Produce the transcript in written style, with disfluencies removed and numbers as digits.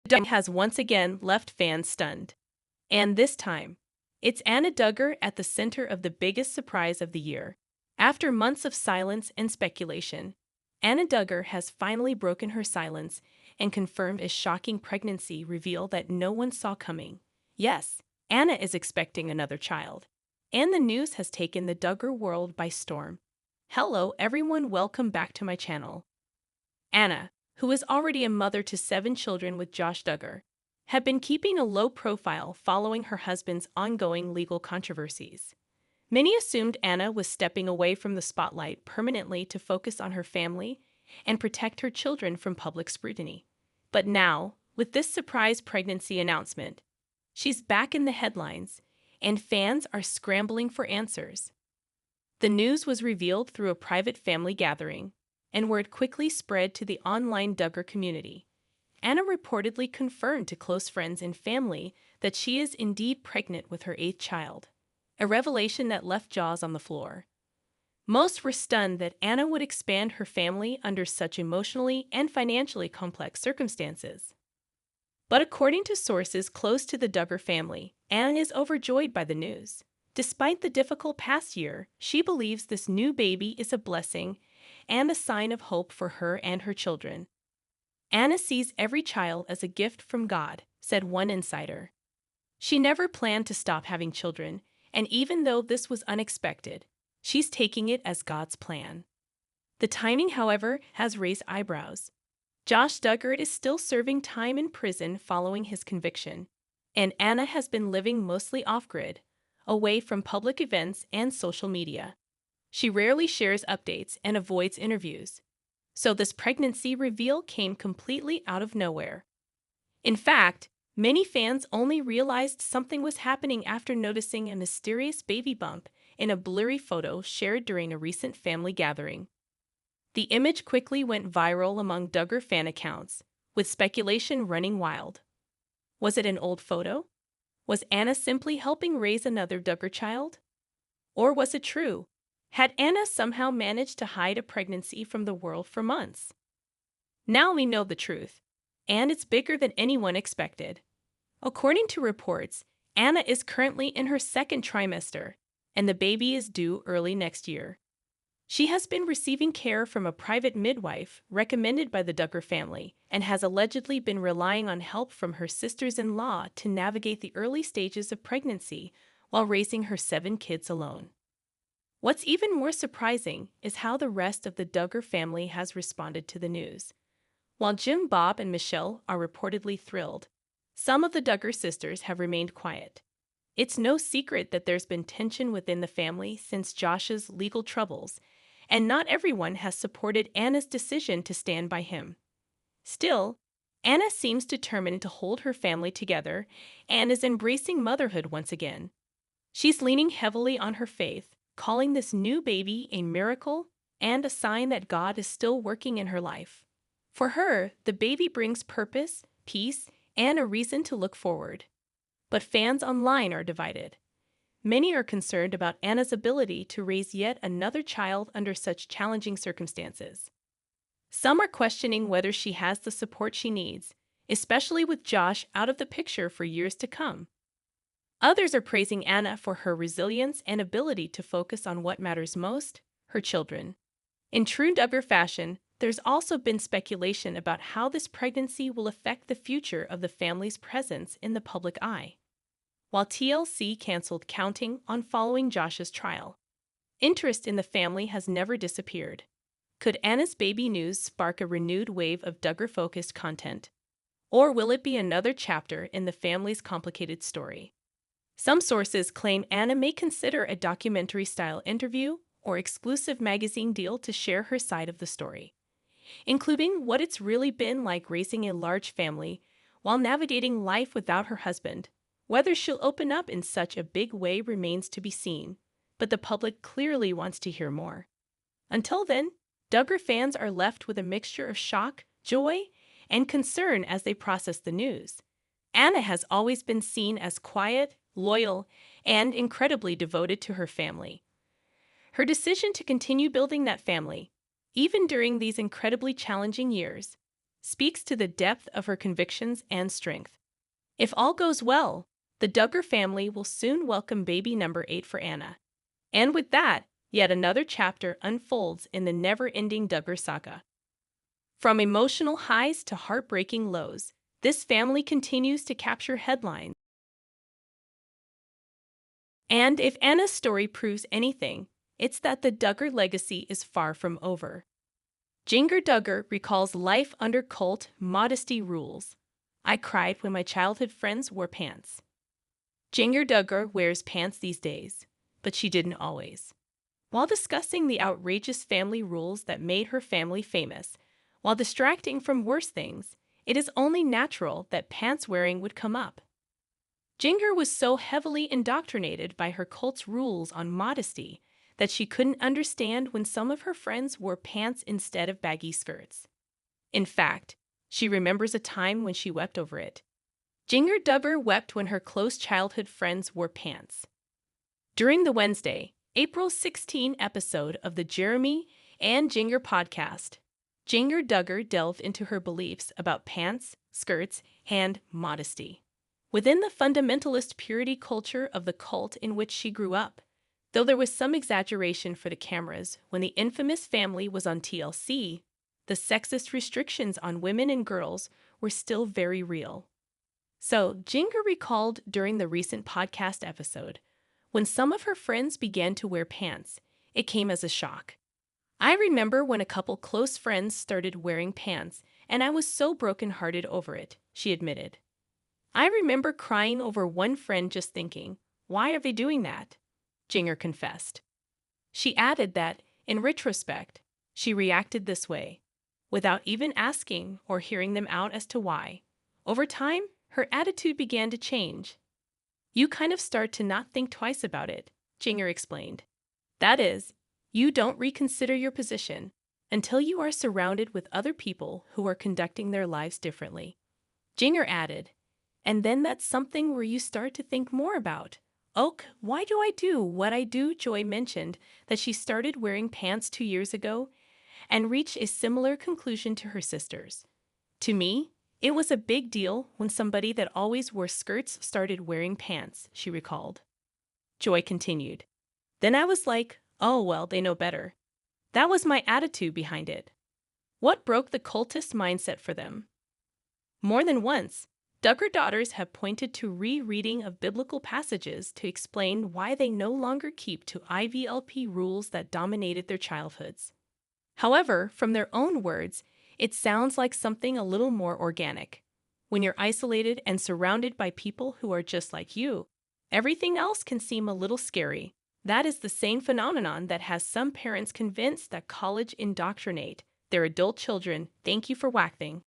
Duggar has once again left fans stunned. And this time, it's Anna Duggar at the center of the biggest surprise of the year. After months of silence and speculation, Anna Duggar has finally broken her silence and confirmed a shocking pregnancy reveal that no one saw coming. Yes, Anna is expecting another child, and the news has taken the Duggar world by storm. Hello everyone, welcome back to my channel. Anna, who is already a mother to 7 children with Josh Duggar, had been keeping a low profile following her husband's ongoing legal controversies. Many assumed Anna was stepping away from the spotlight permanently to focus on her family and protect her children from public scrutiny. But now, with this surprise pregnancy announcement, she's back in the headlines, and fans are scrambling for answers. The news was revealed through a private family gathering, and word quickly spread to the online Duggar community. Anna reportedly confirmed to close friends and family that she is indeed pregnant with her 8th child, a revelation that left jaws on the floor. Most were stunned that Anna would expand her family under such emotionally and financially complex circumstances. But according to sources close to the Duggar family, Anna is overjoyed by the news. Despite the difficult past year, she believes this new baby is a blessing and a sign of hope for her and her children. Anna sees every child as a gift from God, said one insider. She never planned to stop having children, and even though this was unexpected, she's taking it as God's plan. The timing, however, has raised eyebrows. Josh Duggar is still serving time in prison following his conviction, and Anna has been living mostly off-grid, away from public events and social media. She rarely shares updates and avoids interviews, so this pregnancy reveal came completely out of nowhere. In fact, many fans only realized something was happening after noticing a mysterious baby bump in a blurry photo shared during a recent family gathering. The image quickly went viral among Duggar fan accounts, with speculation running wild. Was it an old photo? Was Anna simply helping raise another Duggar child? Or was it true? Had Anna somehow managed to hide a pregnancy from the world for months? Now we know the truth, and it's bigger than anyone expected. According to reports, Anna is currently in her 2nd trimester, and the baby is due early next year. She has been receiving care from a private midwife recommended by the Duggar family and has allegedly been relying on help from her sisters-in-law to navigate the early stages of pregnancy while raising her 7 kids alone. What's even more surprising is how the rest of the Duggar family has responded to the news. While Jim, Bob, and Michelle are reportedly thrilled, some of the Duggar sisters have remained quiet. It's no secret that there's been tension within the family since Josh's legal troubles, and not everyone has supported Anna's decision to stand by him. Still, Anna seems determined to hold her family together and is embracing motherhood once again. She's leaning heavily on her faith, calling this new baby a miracle and a sign that God is still working in her life. For her, the baby brings purpose, peace, and a reason to look forward. But fans online are divided. Many are concerned about Anna's ability to raise yet another child under such challenging circumstances. Some are questioning whether she has the support she needs, especially with Josh out of the picture for years to come. Others are praising Anna for her resilience and ability to focus on what matters most, her children. In true Duggar fashion, there's also been speculation about how this pregnancy will affect the future of the family's presence in the public eye. While TLC canceled counting on following Josh's trial, interest in the family has never disappeared. Could Anna's baby news spark a renewed wave of Duggar-focused content? Or will it be another chapter in the family's complicated story? Some sources claim Anna may consider a documentary-style interview or exclusive magazine deal to share her side of the story, including what it's really been like raising a large family while navigating life without her husband. Whether she'll open up in such a big way remains to be seen, but the public clearly wants to hear more. Until then, Duggar fans are left with a mixture of shock, joy, and concern as they process the news. Anna has always been seen as quiet, loyal, and incredibly devoted to her family. Her decision to continue building that family, even during these incredibly challenging years, speaks to the depth of her convictions and strength. If all goes well, the Duggar family will soon welcome baby number 8 for Anna. And with that, yet another chapter unfolds in the never-ending Duggar saga. From emotional highs to heartbreaking lows, this family continues to capture headlines. And if Anna's story proves anything, it's that the Duggar legacy is far from over. Jinger Duggar recalls life under cult modesty rules. I cried when my childhood friends wore pants. Jinger Duggar wears pants these days, but she didn't always. While discussing the outrageous family rules that made her family famous, while distracting from worse things, it is only natural that pants wearing would come up. Jinger was so heavily indoctrinated by her cult's rules on modesty that she couldn't understand when some of her friends wore pants instead of baggy skirts. In fact, she remembers a time when she wept over it. Jinger Duggar wept when her close childhood friends wore pants. During the Wednesday, April 16 episode of the Jeremy and Jinger podcast, Jinger Duggar delved into her beliefs about pants, skirts, and modesty. Within the fundamentalist purity culture of the cult in which she grew up, though there was some exaggeration for the cameras when the infamous family was on TLC, the sexist restrictions on women and girls were still very real. So, Jinger recalled during the recent podcast episode, when some of her friends began to wear pants, it came as a shock. I remember when a couple close friends started wearing pants, and I was so brokenhearted over it, she admitted. I remember crying over one friend just thinking, why are they doing that? Jinger confessed. She added that, in retrospect, she reacted this way, without even asking or hearing them out as to why. Over time, her attitude began to change. You kind of start to not think twice about it, Jinger explained. That is, you don't reconsider your position until you are surrounded with other people who are conducting their lives differently. Jinger added, and then that's something where you start to think more about. Why do I do what I do? Joy mentioned that she started wearing pants 2 years ago and reached a similar conclusion to her sisters. To me, it was a big deal when somebody that always wore skirts started wearing pants, she recalled. Joy continued. Then I was like, oh well, they know better. That was my attitude behind it. What broke the cultist mindset for them? More than once, Duggar daughters have pointed to rereading of biblical passages to explain why they no longer keep to IVLP rules that dominated their childhoods. However, from their own words, it sounds like something a little more organic. When you're isolated and surrounded by people who are just like you, everything else can seem a little scary. That is the same phenomenon that has some parents convinced that college indoctrinate their adult children. Thank you for whacking.